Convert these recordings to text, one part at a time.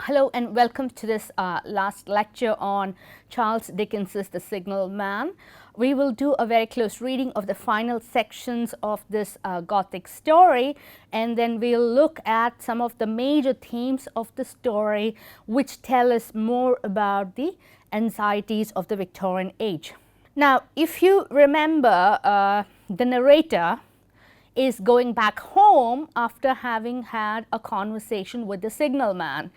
Hello and welcome to this last lecture on Charles Dickens's The Signal Man. We will do a very close reading of the final sections of this Gothic story, and then we will look at some of the major themes of the story which tell us more about the anxieties of the Victorian age. Now, if you remember, the narrator is going back home after having had a conversation with the signalman.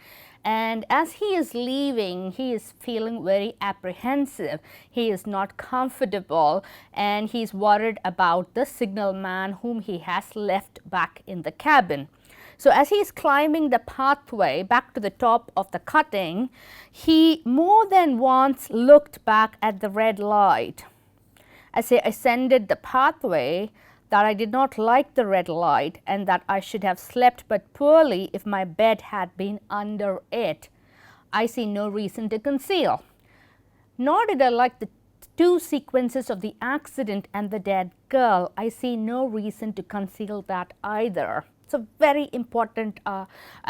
And as he is leaving, he is feeling very apprehensive. He is not comfortable and he is worried about the signalman whom he has left back in the cabin. So as he is climbing the pathway back to the top of the cutting, he more than once looked back at the red light. As he ascended the pathway, that I did not like the red light and that I should have slept but poorly if my bed had been under it. I see no reason to conceal. Nor did I like the two sequences of the accident and the dead girl. I see no reason to conceal that either. It's a very important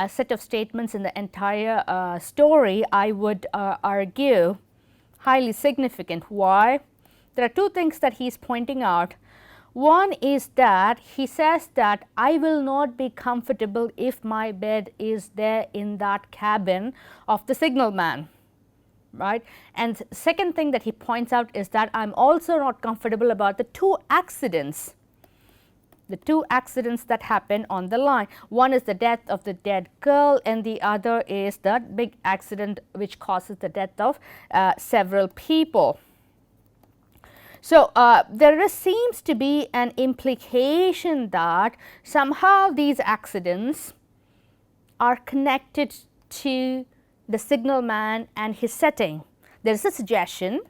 set of statements in the entire story, I would argue. Highly significant. Why? There are two things that he is pointing out. One is that he says that I will not be comfortable if my bed is there in that cabin of the signalman, right? And second thing that he points out is that I'm also not comfortable about the two accidents that happen on the line. One is the death of the dead girl and the other is the big accident which causes the death of several people. So, there seems to be an implication that somehow these accidents are connected to the signalman and his setting. There is a suggestion,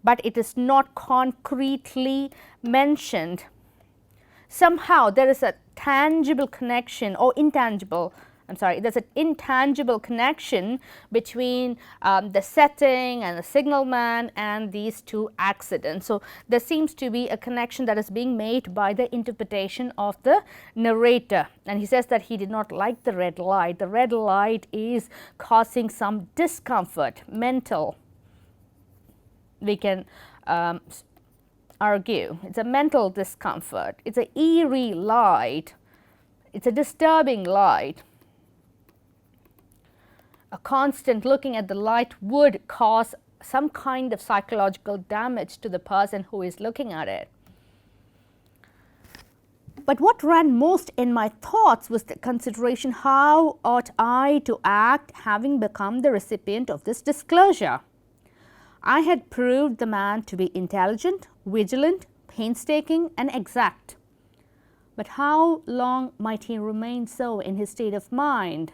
but it is not concretely mentioned. Somehow there is a tangible connection or intangible, there's an intangible connection between the setting and the signalman and these two accidents. So, there seems to be a connection that is being made by the interpretation of the narrator, and he says that he did not like the red light. The red light is causing some discomfort, mental, we can argue. It's a mental discomfort, it's an eerie light, it's a disturbing light. A constant looking at the light would cause some kind of psychological damage to the person who is looking at it. But what ran most in my thoughts was the consideration, how ought I to act having become the recipient of this disclosure? I had proved the man to be intelligent, vigilant, painstaking and exact. But how long might he remain so in his state of mind?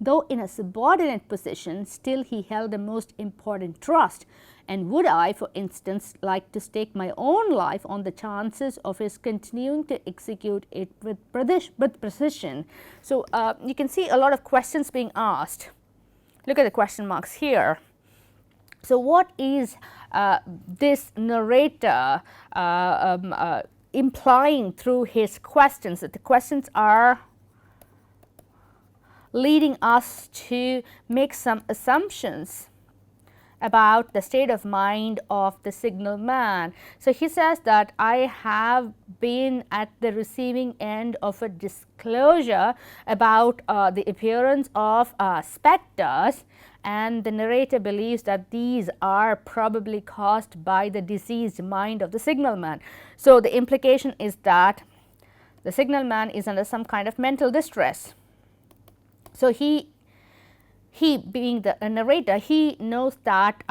Though in a subordinate position, still he held a most important trust, and would I, for instance, like to stake my own life on the chances of his continuing to execute it with precision? So, you can see a lot of questions being asked. Look at the question marks here. So, what is this narrator implying through his questions? That the questions are leading us to make some assumptions about the state of mind of the signalman. So, he says that I have been at the receiving end of a disclosure about the appearance of spectres, and the narrator believes that these are probably caused by the diseased mind of the signalman. So, the implication is that the signalman is under some kind of mental distress. So, he being the narrator, he knows that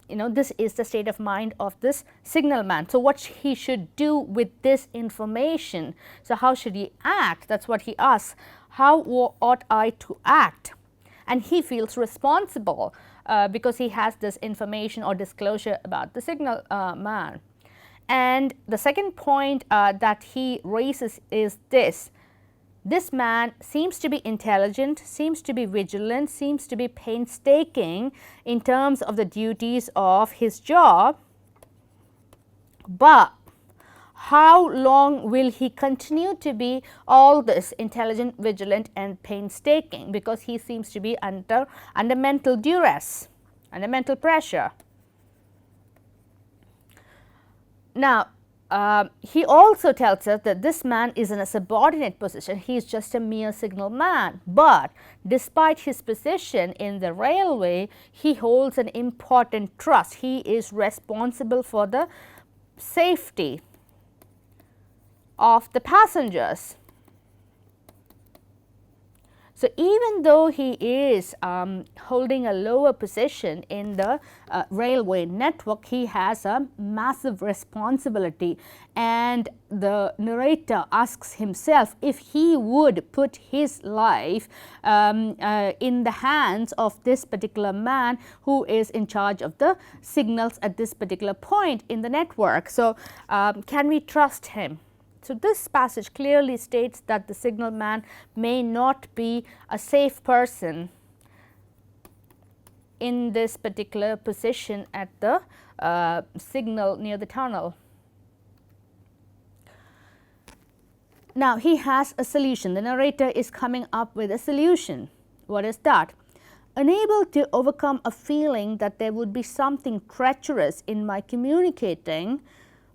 this is the state of mind of this signalman. So, what he should do with this information? So, how should he act? That is what he asks. How ought I to act? And he feels responsible because he has this information or disclosure about the signalman. And the second point that he raises is this. This man seems to be intelligent, seems to be vigilant, seems to be painstaking in terms of the duties of his job, but How long will he continue to be all this intelligent, vigilant and painstaking, because he seems to be under mental duress, under mental pressure. Now, he also tells us that this man is in a subordinate position. He is just a mere signal man, but despite his position in the railway, he holds an important trust. He is responsible for the safety of the passengers. So, even though he is holding a lower position in the railway network, he has a massive responsibility, and the narrator asks himself if he would put his life in the hands of this particular man who is in charge of the signals at this particular point in the network. So, can we trust him? So, this passage clearly states that the signal man may not be a safe person in this particular position at the signal near the tunnel. Now, he has a solution. The narrator is coming up with a solution. What is that? Unable to overcome a feeling that there would be something treacherous in my communicating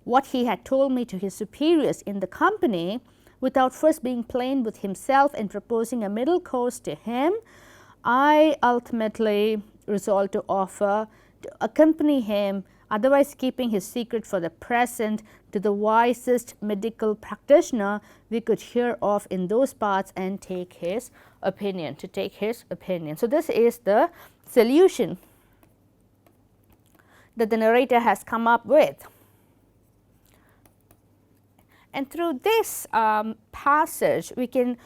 what he had told me to his superiors in the company, without first being plain with himself and proposing a middle course to him, I ultimately resolved to offer to accompany him, otherwise keeping his secret for the present, to the wisest medical practitioner we could hear of in those parts and take his opinion, So, this is the solution that the narrator has come up with. And through this passage, we can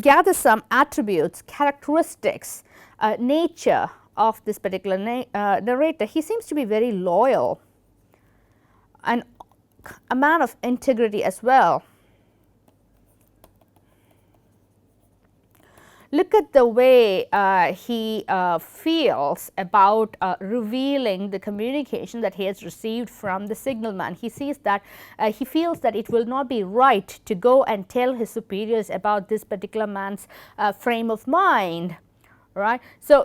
gather some attributes, characteristics, nature of this particular narrator. He seems to be very loyal, and a man of integrity as well. Look at the way he feels about revealing the communication that he has received from the signalman. He sees that he feels that it will not be right to go and tell his superiors about this particular man's frame of mind, right? So,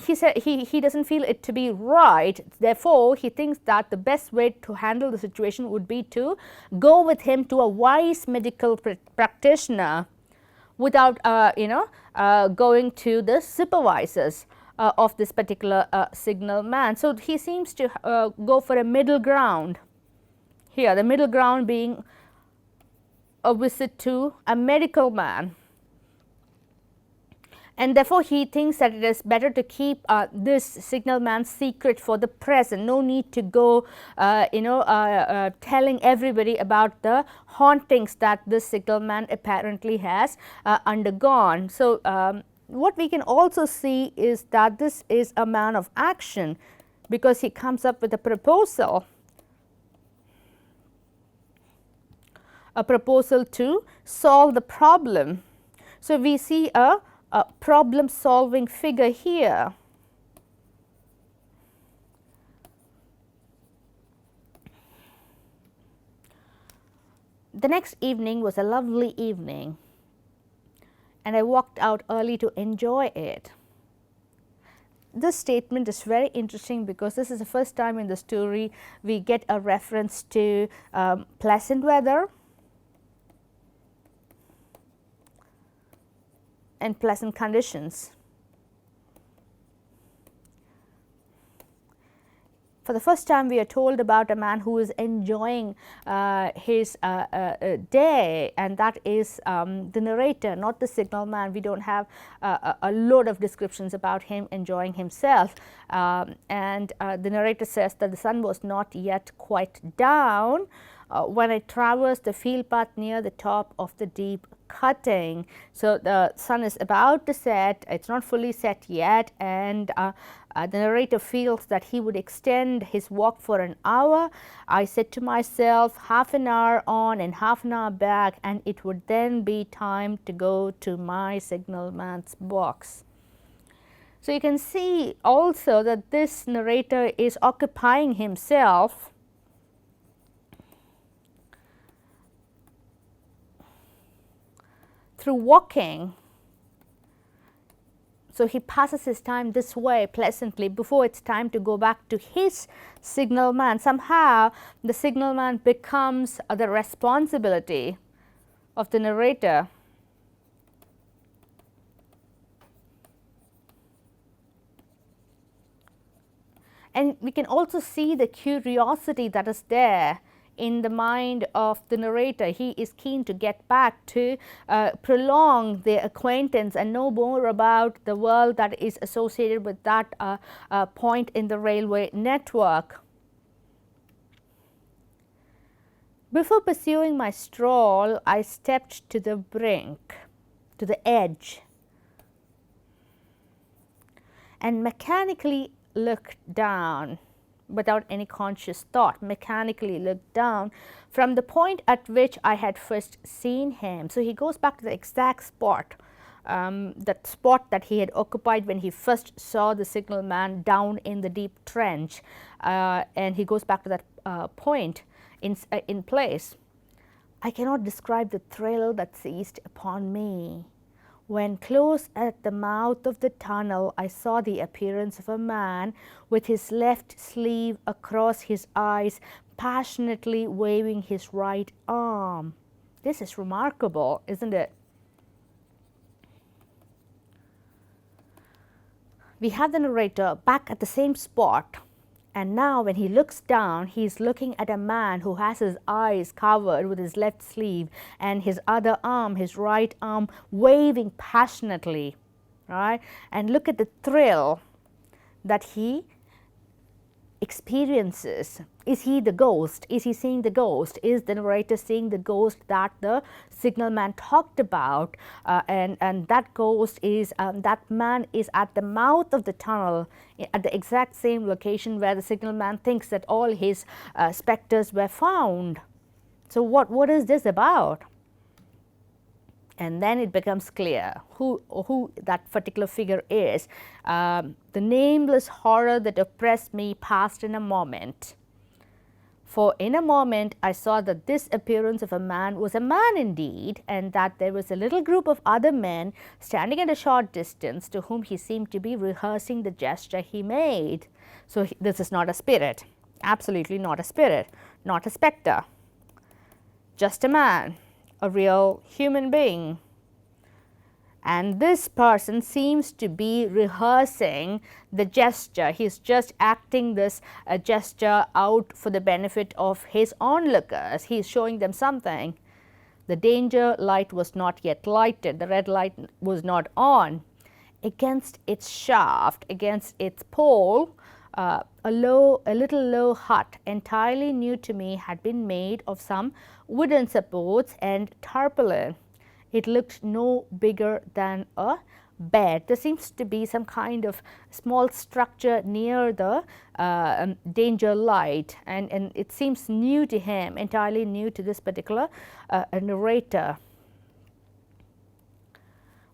he said he doesn't feel it to be right. Therefore, he thinks that the best way to handle the situation would be to go with him to a wise medical practitioner, without going to the supervisors of this particular signal man. So, he seems to go for a middle ground here, the middle ground being a visit to a medical man. And therefore, he thinks that it is better to keep this signal man's secret for the present. No need to go telling everybody about the hauntings that this signal man apparently has undergone. So, what we can also see is that this is a man of action, because he comes up with a proposal to solve the problem. So, we see a problem solving figure here. The next evening was a lovely evening, and I walked out early to enjoy it. This statement is very interesting, because this is the first time in the story we get a reference to pleasant weather and pleasant conditions. For the first time, we are told about a man who is enjoying his day, and that is the narrator, not the signal man. We don't have a load of descriptions about him enjoying himself. And the narrator says that the sun was not yet quite down when I traversed the field path near the top of the deep cutting. So, the sun is about to set, it is not fully set yet, and the narrator feels that he would extend his walk for an hour. I said to myself, half an hour on and half an hour back, and it would then be time to go to my signalman's box. So, you can see also that this narrator is occupying himself through walking. So he passes his time this way pleasantly before it's time to go back to his signalman. Somehow the signalman becomes the responsibility of the narrator. And we can also see the curiosity that is there in the mind of the narrator. He is keen to get back to prolong their acquaintance and know more about the world that is associated with that point in the railway network. Before pursuing my stroll, I stepped to the brink, to the edge, and mechanically looked down, without any conscious thought, mechanically looked down from the point at which I had first seen him. So he goes back to the exact spot, that spot that he had occupied when he first saw the signalman down in the deep trench, and he goes back to that point in place. I cannot describe the thrill that seized upon me. When close at the mouth of the tunnel, I saw the appearance of a man with his left sleeve across his eyes, passionately waving his right arm. This is remarkable, isn't it? We have the narrator back at the same spot. And now when he looks down, he's looking at a man who has his eyes covered with his left sleeve and his other arm, his right arm, waving passionately, right? And look at the thrill that he experiences. Is he the ghost? Is he seeing the ghost? Is the narrator seeing the ghost that the signalman talked about? And that ghost is, that man is at the mouth of the tunnel at the exact same location where the signalman thinks that all his specters were found. So what is this about? And then it becomes clear who that particular figure is. The nameless horror that oppressed me passed in a moment. For in a moment I saw that this appearance of a man was a man indeed, and that there was a little group of other men standing at a short distance to whom he seemed to be rehearsing the gesture he made. So this is not a spirit, absolutely not a spirit, not a spectre, just a man, a real human being. And this person seems to be rehearsing the gesture. He's just acting this gesture out for the benefit of his onlookers. He's showing them something. The danger light was not yet lighted. The red light was not on. Against its shaft, against its pole, a little low hut, entirely new to me, had been made of some wooden supports and tarpaulin. It looked no bigger than a bed. There seems to be some kind of small structure near the danger light, and it seems new to him, entirely new to this particular narrator.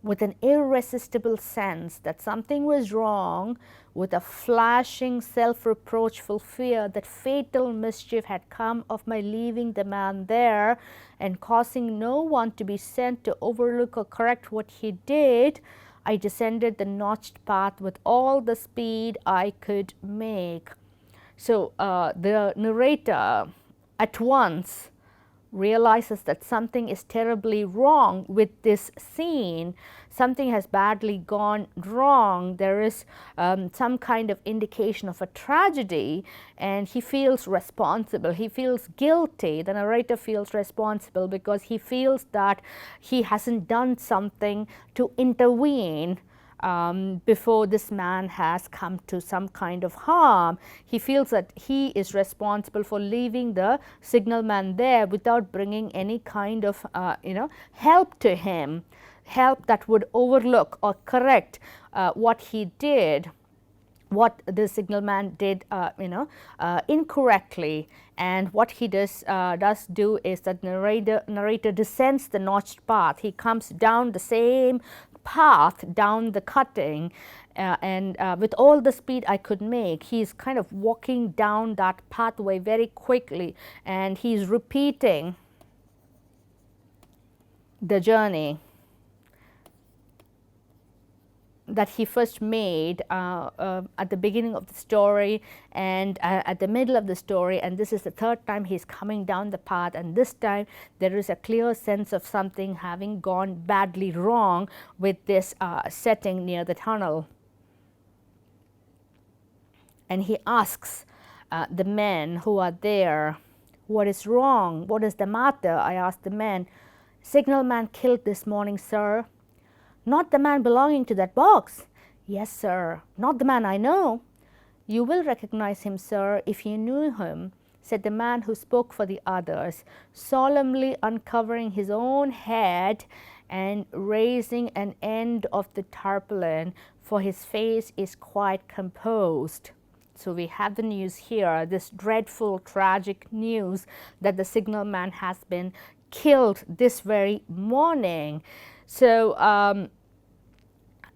With an irresistible sense that something was wrong, with a flashing self-reproachful fear that fatal mischief had come of my leaving the man there and causing no one to be sent to overlook or correct what he did, I descended the notched path with all the speed I could make. So the narrator at once realizes that something is terribly wrong with this scene. Something has badly gone wrong. There is some kind of indication of a tragedy, and he feels responsible. He feels guilty. The narrator feels responsible because he feels that he hasn't done something to intervene before this man has come to some kind of harm. He feels that he is responsible for leaving the signalman there without bringing any kind of help to him, help that would overlook or correct what he did, what the signalman did incorrectly. And what he does do is that narrator descends the notched path. He comes down the same path, down the cutting, and with all the speed I could make. He's kind of walking down that pathway very quickly, and he's repeating the journey. that he first made at the beginning of the story and at the middle of the story, and this is the third time he's coming down the path, and this time there is a clear sense of something having gone badly wrong with this setting near the tunnel. And he asks the men who are there, "What is wrong? What is the matter?" I asked the men. "Signalman killed this morning, sir." "Not the man belonging to that box?" "Yes, sir." "Not the man I know?" "You will recognize him, sir, if you knew him," said the man who spoke for the others, solemnly uncovering his own head and raising an end of the tarpaulin, for his face is quite composed. So we have the news here, this dreadful, tragic news that the signalman has been killed this very morning. So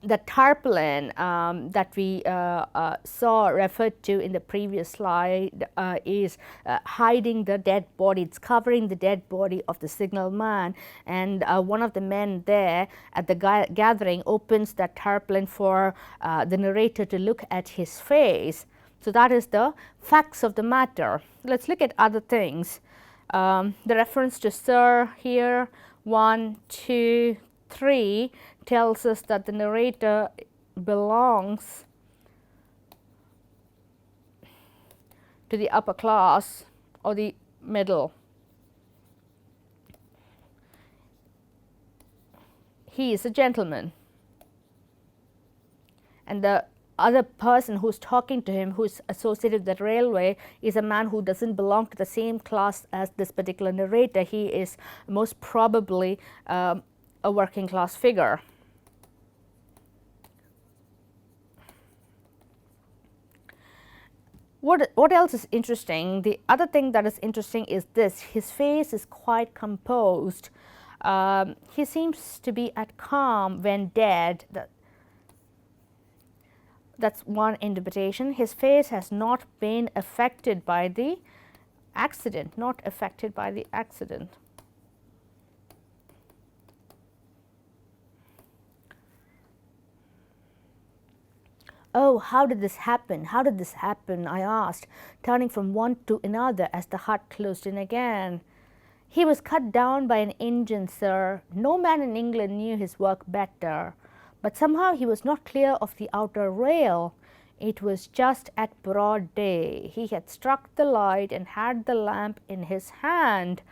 the tarpaulin that we saw referred to in the previous slide is hiding the dead body. It's covering the dead body of the signalman, and one of the men there at the gathering opens that tarpaulin for the narrator to look at his face. So that is the facts of the matter. Let's look at other things. The reference to sir here, 1, 2, 3, tells us that the narrator belongs to the upper class or the middle. He is a gentleman, and the other person who's talking to him, who's associated with the railway, is a man who doesn't belong to the same class as this particular narrator. He is most probably a working class figure. What else is interesting? The other thing that is interesting is this: his face is quite composed. He seems to be at calm when dead. That's one interpretation. His face has not been affected by the accident, not affected by the accident. "Oh, how did this happen? How did this happen?" I asked, turning from one to another as the hut closed in again. "He was cut down by an engine, sir. No man in England knew his work better. But somehow he was not clear of the outer rail. It was just at broad day. He had struck the light and had the lamp in his hand.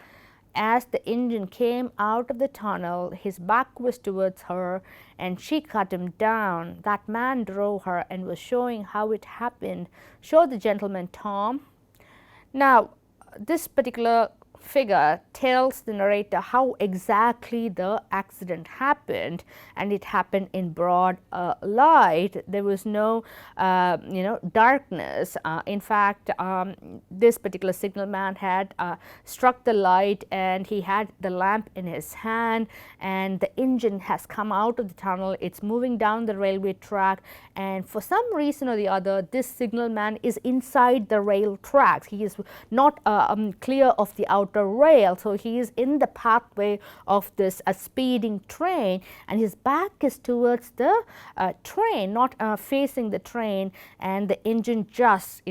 As the engine came out of the tunnel, his back was towards her, and she cut him down. That man drove her and was showing how it happened. Show the gentleman, Tom." Now, this particular figure tells the narrator how exactly the accident happened, and it happened in broad light. There was no darkness. In fact, this particular signalman had struck the light, and he had the lamp in his hand, and the engine has come out of the tunnel. It's moving down the railway track, and for some reason or the other, this signalman is inside the rail tracks. He is not clear of the outer rail, so he is in the pathway of this speeding train, and his back is towards the train, not facing the train, and the engine just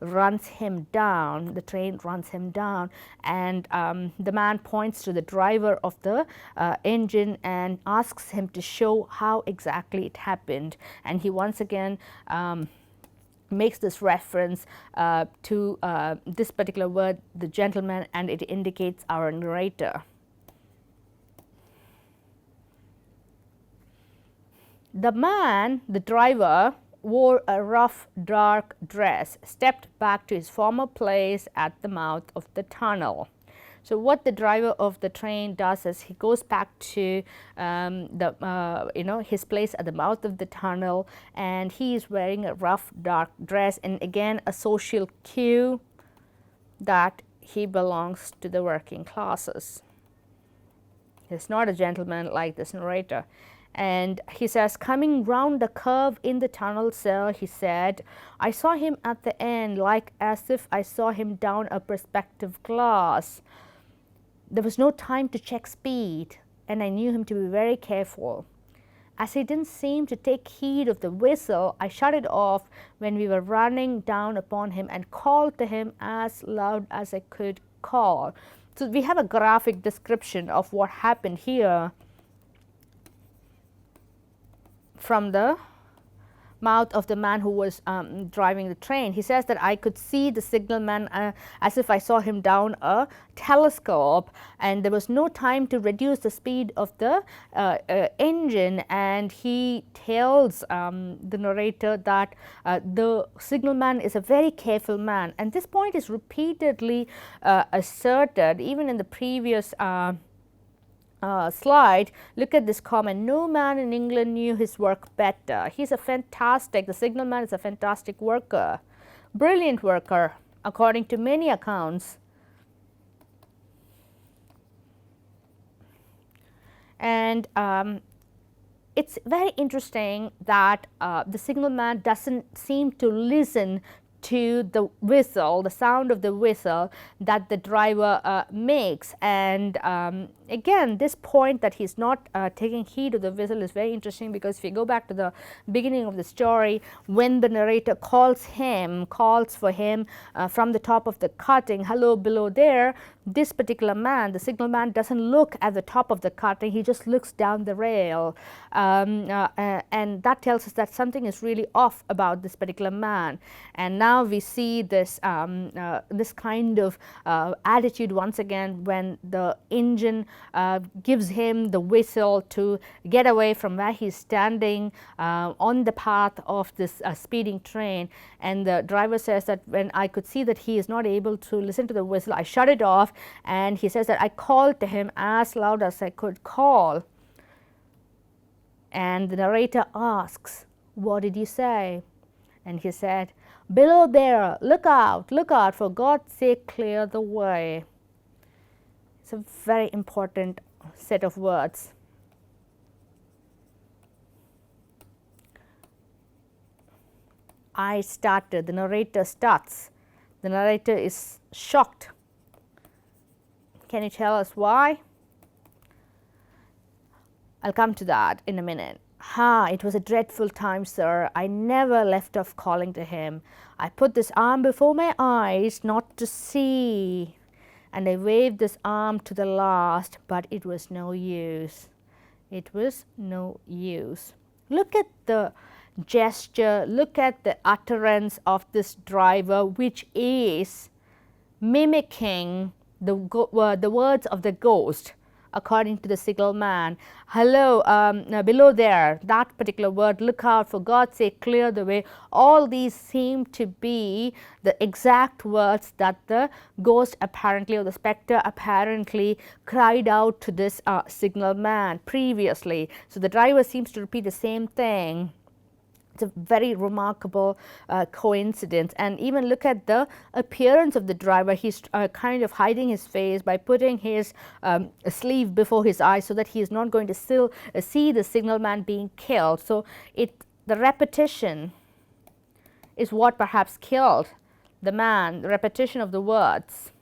runs him down. The train runs him down, and the man points to the driver of the engine and asks him to show how exactly it happened, and he once again makes this reference to this particular word, the gentleman, and it indicates our narrator. The man, the driver, wore a rough, dark dress, stepped back to his former place at the mouth of the tunnel. So what the driver of the train does is he goes back to his place at the mouth of the tunnel, and he is wearing a rough, dark dress, and again a social cue that he belongs to the working classes. He's not a gentleman like this narrator. And he says, "Coming round the curve in the tunnel, sir," he said, "I saw him at the end, like as if I saw him down a perspective glass. There was no time to check speed, and I knew him to be very careful. As he didn't seem to take heed of the whistle, I shut it off when we were running down upon him and called to him as loud as I could call. So we have a graphic description of what happened here from the mouth of the man who was driving the train. He says that I could see the signalman as if I saw him down a telescope, and there was no time to reduce the speed of the engine, and he tells the narrator that the signalman is a very careful man, and this point is repeatedly asserted even in the previous slide. Look at this comment. No man in England knew his work better. He's a fantastic, the signalman is a fantastic worker, brilliant worker according to many accounts. And it's very interesting that the signalman doesn't seem to listen to the whistle, the sound of the whistle that the driver makes. And again, this point that he's not taking heed of the whistle is very interesting, because if you go back to the beginning of the story, when the narrator calls for him from the top of the cutting, hello below there, this particular man, the signalman, doesn't look at the top of the cutting, he just looks down the rail, and that tells us that something is really off about this particular man. And now we see this this kind of attitude once again when the engine gives him the whistle to get away from where he's standing on the path of this speeding train. And the driver says that when I could see that he is not able to listen to the whistle, I shut it off, and he says that I called to him as loud as I could call. And the narrator asks, what did you say? And he said, below there, look out, for God's sake clear the way. It's a very important set of words. I started, the narrator starts. The narrator is shocked. Can you tell us why? I'll come to that in a minute. It was a dreadful time, sir. I never left off calling to him. I put this arm before my eyes not to see, and I waved this arm to the last, but it was no use. It was no use. Look at the gesture, look at the utterance of this driver, which is mimicking the words of the ghost, according to the signalman. Hello, below there, that particular word, look out, for God's sake clear the way. All these seem to be the exact words that the ghost apparently, or the spectre apparently, cried out to this signalman previously. So the driver seems to repeat the same thing. It's a very remarkable coincidence. And even look at the appearance of the driver. He's kind of hiding his face by putting his sleeve before his eyes so that he is not going to still see the signalman being killed. So the repetition is what perhaps killed the man. The repetition of the words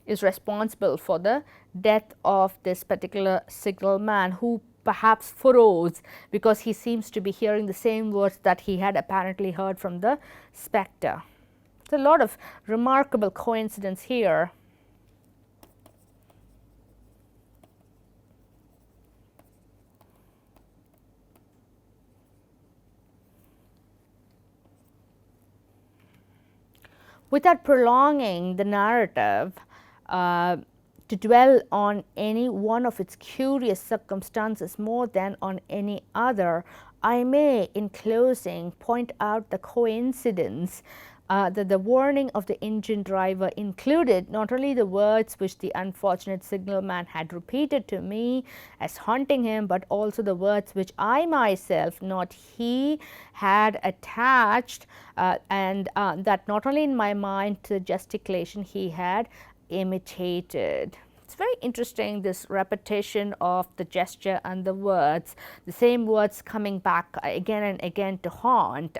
is responsible for the death of this particular signalman, who perhaps furrows because he seems to be hearing the same words that he had apparently heard from the spectre. There's a lot of remarkable coincidence here. Without prolonging the narrative, to dwell on any one of its curious circumstances more than on any other, I may, in closing, point out the coincidence that the warning of the engine driver included not only the words which the unfortunate signalman had repeated to me as haunting him, but also the words which I myself, not he, had attached, and that not only in my mind to the gesticulation he had imitated. It's very interesting, this repetition of the gesture and the words, the same words coming back again and again to haunt.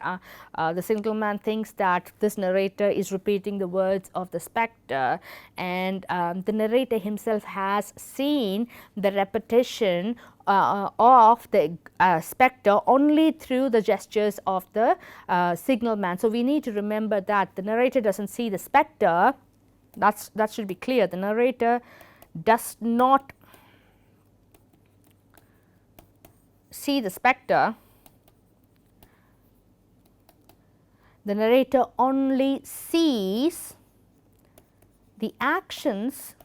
The signalman thinks that this narrator is repeating the words of the spectre, and the narrator himself has seen the repetition of the spectre only through the gestures of the signal man. So we need to remember that the narrator doesn't see the spectre. That should be clear. The narrator does not see the spectre. The narrator only sees the actions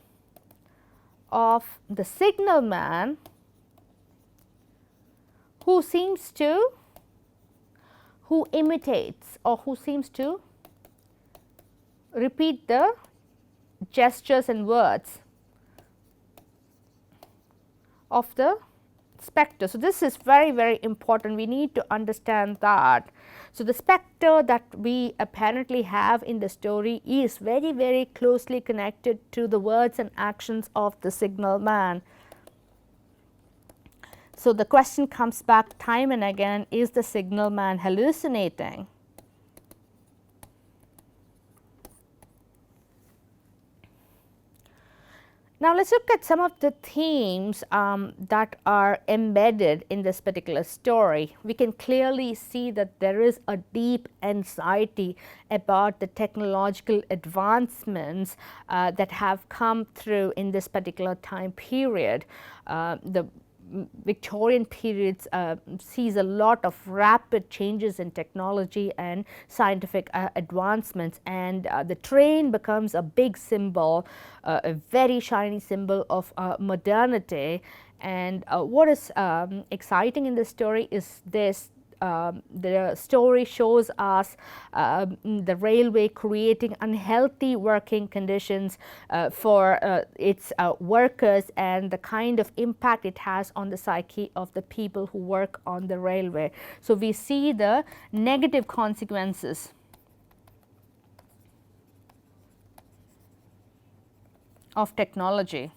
of the signal man, who imitates or who seems to repeat the gestures and words of the spectre. So this is very, very important. We need to understand that. So the spectre that we apparently have in the story is very, very closely connected to the words and actions of the signal man. So the question comes back time and again, is the signal man hallucinating? Now let's look at some of the themes that are embedded in this particular story. We can clearly see that there is a deep anxiety about the technological advancements that have come through in this particular time period. The Victorian period sees a lot of rapid changes in technology and scientific advancements, and the train becomes a big symbol, a very shiny symbol of modernity. And what is exciting in this story is this. The story shows us the railway creating unhealthy working conditions for its workers, and the kind of impact it has on the psyche of the people who work on the railway. So we see the negative consequences of technology.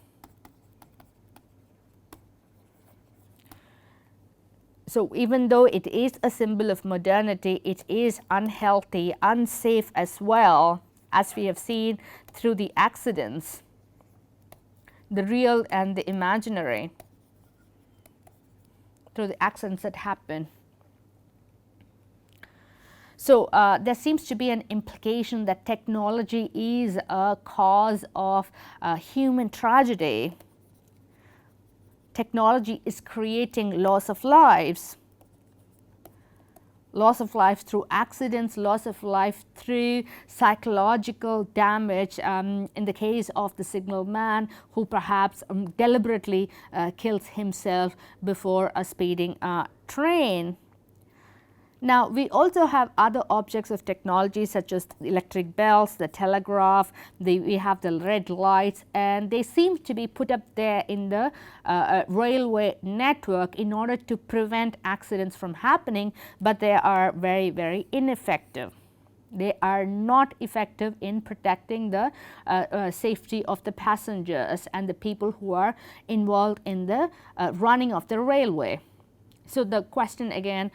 So even though it is a symbol of modernity, it is unhealthy, unsafe as well, as we have seen through the accidents, the real and the imaginary, through the accidents that happen. So there seems to be an implication that technology is a cause of human tragedy. Technology is creating loss of lives through accidents, loss of life through psychological damage, in the case of the signal man, who perhaps deliberately kills himself before a speeding train. Now, we also have other objects of technology such as the electric bells, the telegraph, we have the red lights, and they seem to be put up there in the railway network in order to prevent accidents from happening, but they are very, very ineffective. They are not effective in protecting the safety of the passengers and the people who are involved in the running of the railway. So the question again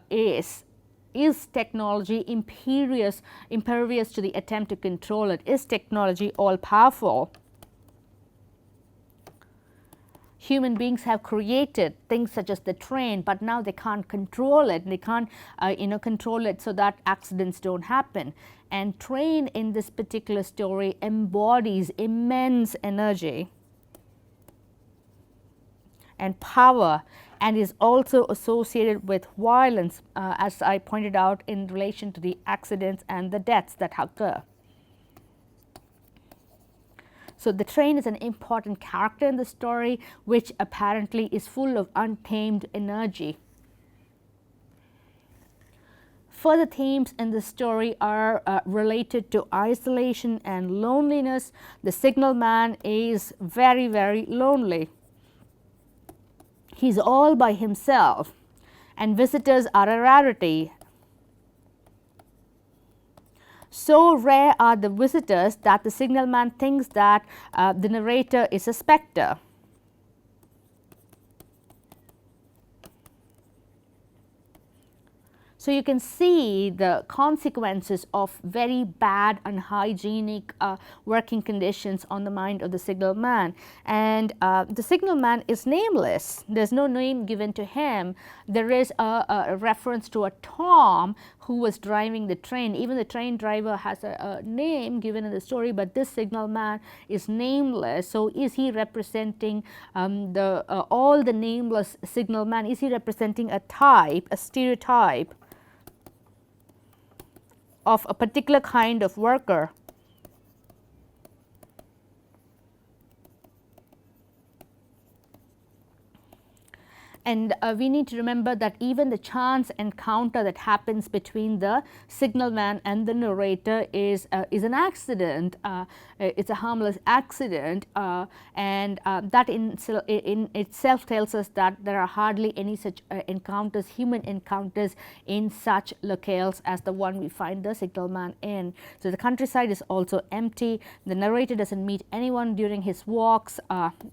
is technology impervious to the attempt to control it? Is technology all powerful? Human beings have created things such as the train, but now they can't control it. They can't control it so that accidents don't happen. And train in this particular story embodies immense energy and power, and is also associated with violence, as I pointed out in relation to the accidents and the deaths that occur. So the train is an important character in the story, which apparently is full of untamed energy. Further themes in the story are related to isolation and loneliness. The signal man is very, very lonely. He's all by himself, and visitors are a rarity. So rare are the visitors that the signal man thinks that the narrator is a spectre. So you can see the consequences of very bad, unhygienic working conditions on the mind of the signalman. And the signalman is nameless. There's no name given to him. There is a reference to a Tom who was driving the train. Even the train driver has a name given in the story, but this signalman is nameless. So is he representing all the nameless signalman? Is he representing a type, a stereotype of a particular kind of worker? And we need to remember that even the chance encounter that happens between the signalman and the narrator is an accident. It's a harmless accident, and that in itself tells us that there are hardly any such encounters, human encounters, in such locales as the one we find the signalman in. So the countryside is also empty. The narrator doesn't meet anyone during his walks.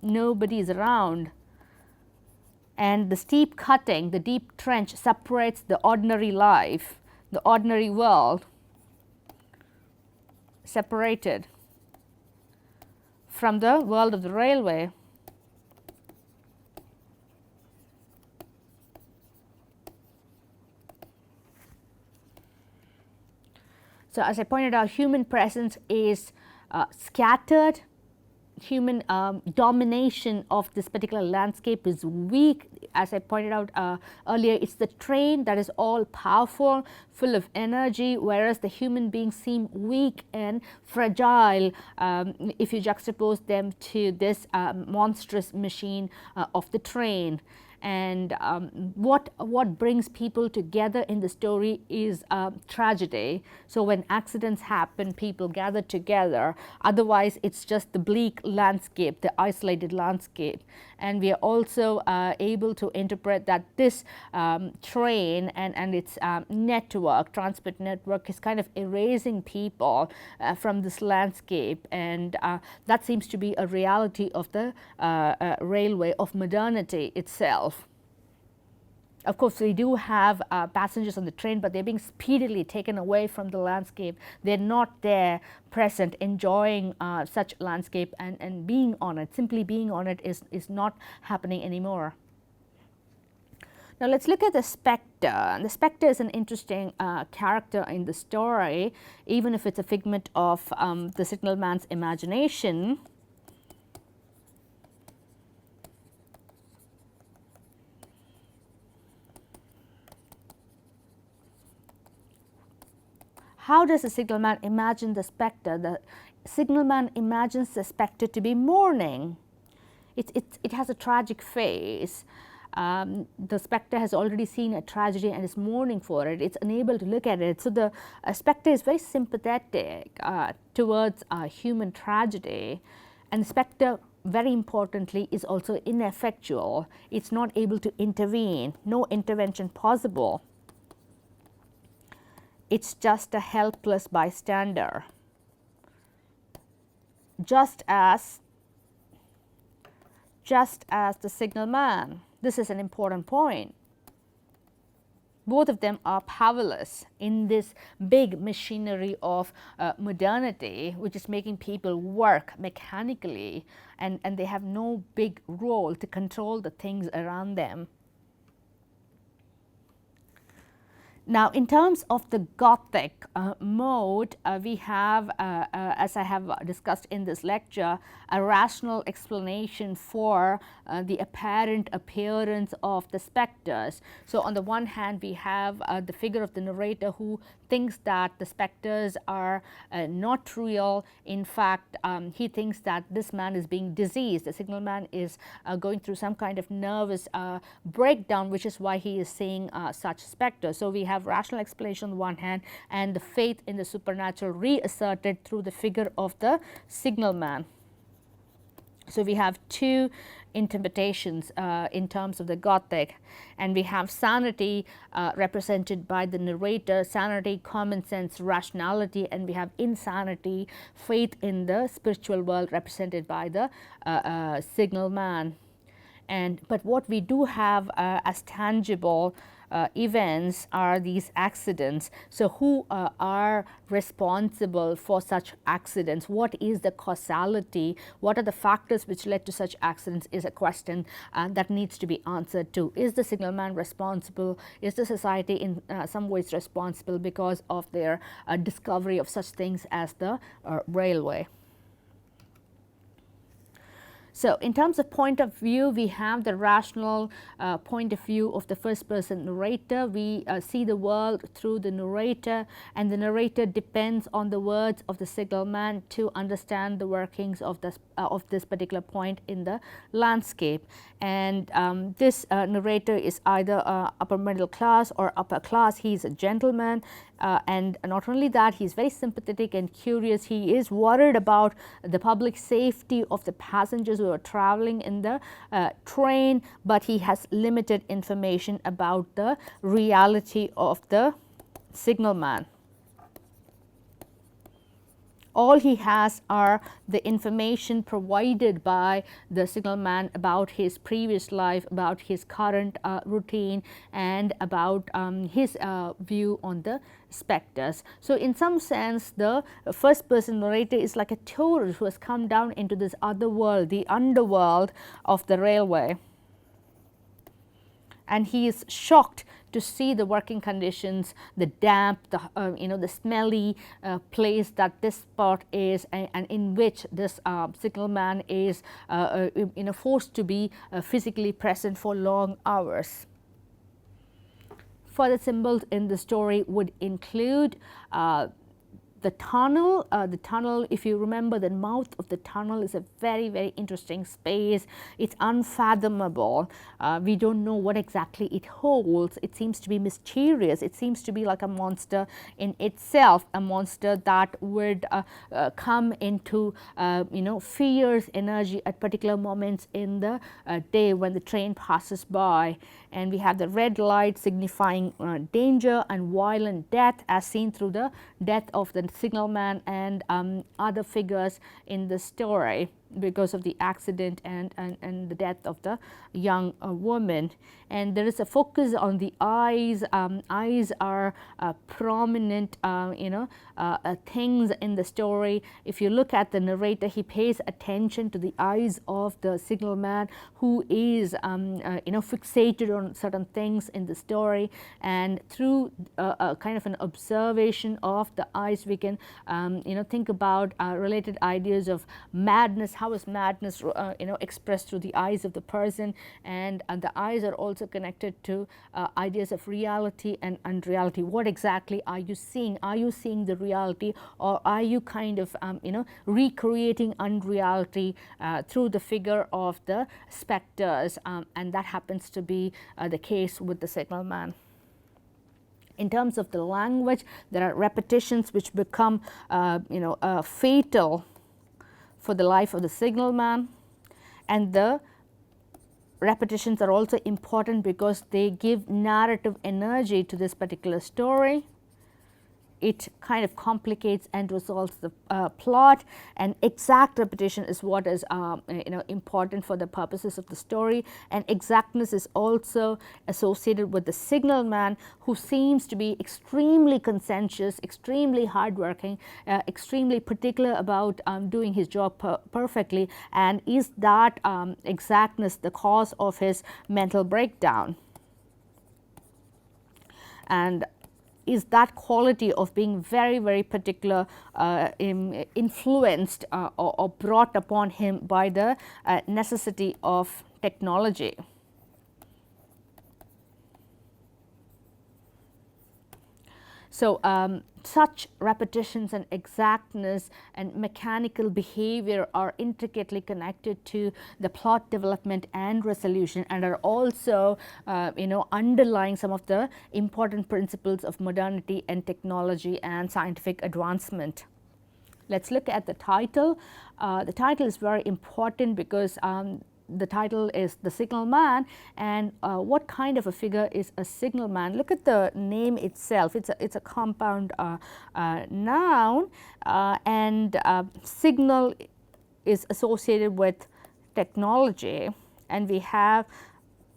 Nobody is around. And the steep cutting, the deep trench separates the ordinary life, the ordinary world, separated from the world of the railway. So as I pointed out, human presence is scattered. Human domination of this particular landscape is weak. As I pointed out earlier, it's the train that is all powerful, full of energy, whereas the human beings seem weak and fragile if you juxtapose them to this monstrous machine of the train. And what brings people together in the story is tragedy. So when accidents happen, people gather together. Otherwise, it's just the bleak landscape, the isolated landscape. And we are also able to interpret that this train and its network, transport network, is kind of erasing people from this landscape. And that seems to be a reality of the railway, of modernity itself. Of course, we do have passengers on the train, but they're being speedily taken away from the landscape. They're not there present, enjoying such landscape and being on it. Simply being on it is not happening anymore. Now let's look at the spectre. And the spectre is an interesting character in the story, even if it's a figment of the signalman's imagination. How does the signalman imagine the spectre? The signalman imagines the spectre to be mourning. It has a tragic face. The spectre has already seen a tragedy and is mourning for it. It's unable to look at it. So the spectre is very sympathetic towards human tragedy. And the spectre, very importantly, is also ineffectual. It's not able to intervene. No intervention possible. It's just a helpless bystander. Just as the signalman. This is an important point. Both of them are powerless in this big machinery of modernity, which is making people work mechanically, and they have no big role to control the things around them. Now, in terms of the Gothic mode, we have, as I have discussed in this lecture, a rational explanation for the apparent appearance of the spectres. So, on the one hand, we have the figure of the narrator who thinks that the spectres are not real. In fact, he thinks that this man is being diseased. The signalman is going through some kind of nervous breakdown, which is why he is seeing such spectres. So, we have rational explanation on the one hand, and the faith in the supernatural reasserted through the figure of the signalman. So we have two interpretations in terms of the Gothic, and we have sanity represented by the narrator, sanity, common sense, rationality, and we have insanity, faith in the spiritual world, represented by the signalman. But what we do have as tangible events are these accidents. So who are responsible for such accidents? What is the causality? What are the factors which led to such accidents is a question that needs to be answered too. Is the signalman responsible? Is the society in some ways responsible because of their discovery of such things as the railway? So, in terms of point of view, we have the rational point of view of the first person narrator. We see the world through the narrator, and the narrator depends on the words of the signalman to understand the workings of this particular point in the landscape. And this narrator is either upper middle class or upper class. He is a gentleman. And not only that, he is very sympathetic and curious. He is worried about the public safety of the passengers who are traveling in the train, but he has limited information about the reality of the signalman. All he has are the information provided by the signalman about his previous life, about his current routine, and about his view on the specters. So, in some sense, the first person narrator is like a tourist who has come down into this other world, the underworld of the railway, and he is shocked to see the working conditions, the damp, the the smelly place that this spot is, and in which this signalman is forced to be physically present for long hours. Further symbols in the story would include the tunnel. The tunnel, if you remember, the mouth of the tunnel is a very, very interesting space. It's unfathomable. We don't know what exactly it holds. It seems to be mysterious. It seems to be like a monster in itself, a monster that would come into fierce energy at particular moments in the day when the train passes by. And we have the red light signifying danger and violent death, as seen through the death of the signalman and other figures in the story because of the accident and the death of the young woman. And there is a focus on the eyes. Eyes are prominent things in the story. If you look at the narrator, he pays attention to the eyes of the signalman, who is fixated on certain things in the story, and through a kind of an observation of the eyes, we can think about related ideas of madness. How is madness expressed through the eyes of the person, and the eyes are also connected to ideas of reality and unreality. What exactly are you seeing? Are you seeing the reality, or are you kind of recreating unreality through the figure of the specters? And that happens to be the case with the signalman. In terms of the language, there are repetitions which become fatal for the life of the signalman, and the repetitions are also important because they give narrative energy to this particular story. It kind of complicates and resolves the plot, and exact repetition is what is important for the purposes of the story. And exactness is also associated with the signalman, who seems to be extremely conscientious, extremely hardworking, extremely particular about doing his job perfectly. And is that exactness the cause of his mental breakdown? And is that quality of being very, very particular influenced or brought upon him by the necessity of technology? So, such repetitions and exactness and mechanical behavior are intricately connected to the plot development and resolution, and are also underlying some of the important principles of modernity and technology and scientific advancement. Let's look at the title. The title is very important because the title is The Signalman, and what kind of a figure is a signalman? Look at the name itself. It's a compound noun, and signal is associated with technology, and we have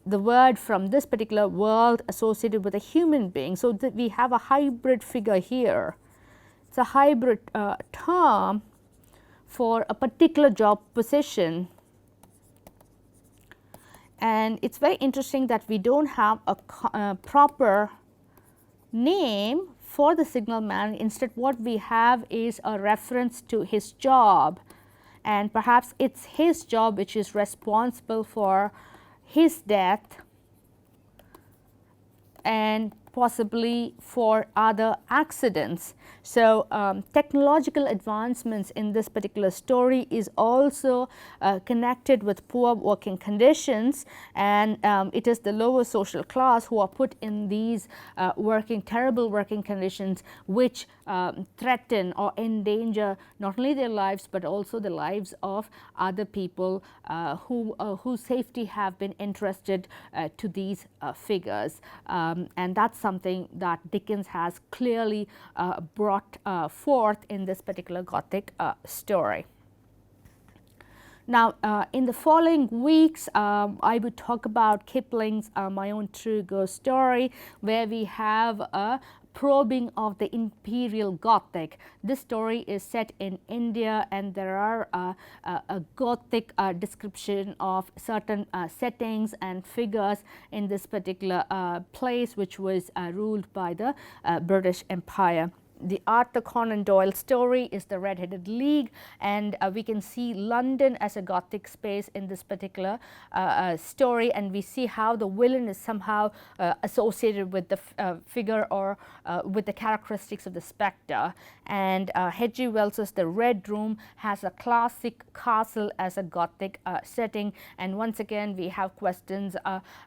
the word from this particular world associated with a human being. So, we have a hybrid figure here. It's a hybrid term for a particular job position, and it's very interesting that we don't have a proper name for the signal man. Instead, what we have is a reference to his job, and perhaps it's his job which is responsible for his death and possibly for other accidents. So, technological advancements in this particular story is also connected with poor working conditions, and it is the lower social class who are put in these terrible working conditions, which threaten or endanger not only their lives but also the lives of other people whose safety have been entrusted to these figures, and that's something that Dickens has clearly brought forth in this particular Gothic story. Now, in the following weeks, I would talk about Kipling's My Own True Ghost Story, where we have a probing of the Imperial Gothic. This story is set in India, and there are a Gothic description of certain settings and figures in this particular place, which was ruled by the British Empire. The Arthur Conan Doyle story is the Red-Headed League, and we can see London as a Gothic space in this particular story, and we see how the villain is somehow associated with the figure or with the characteristics of the spectre. And H.G. Wells's The Red Room has a classic castle as a Gothic setting, and once again we have questions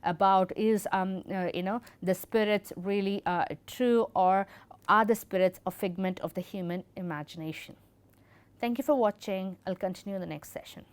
about is the spirits really true, or are the spirits a figment of the human imagination? Thank you for watching. I'll continue in the next session.